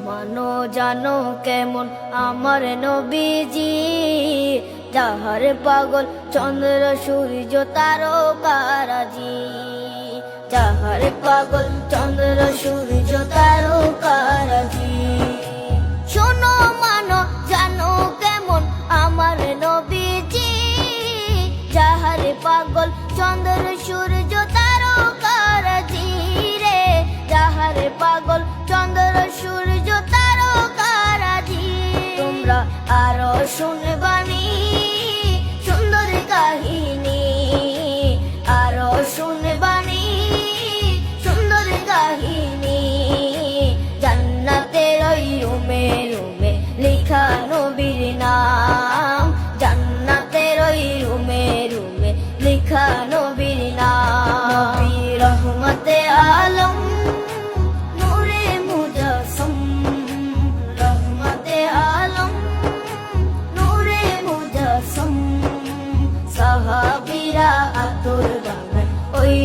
মানো জানো কেমন আমার নবীজি, যাহার পাগল চন্দ্র সূর্য তারকারাজি, যাহার পাগল চন্দ্র সূর্য তারকারাজি। শোনো মানো জানো কেমন আমার নবীজি, যাহার পাগল চন্দ্র সূর্য তারকারাজি রে, যাহার পাগল চন্দ্র সূর্য তারকারাজি। তোমরা আরো শুনবানি সুন্দর কাহিনী, আরো শুনবানি সুন্দর কাহিনী। জান্নাতের ওই রুমে রুমে লেখা নবীর নাম, জান্নাতের ওই রুমে রুমে লেখা নবীর নাম। নবী রহমতে আলম নূরে মুজাসসম, রহমতে আলম নূরে মুজাসসম। সাহাবীরা আতর বানায় ওই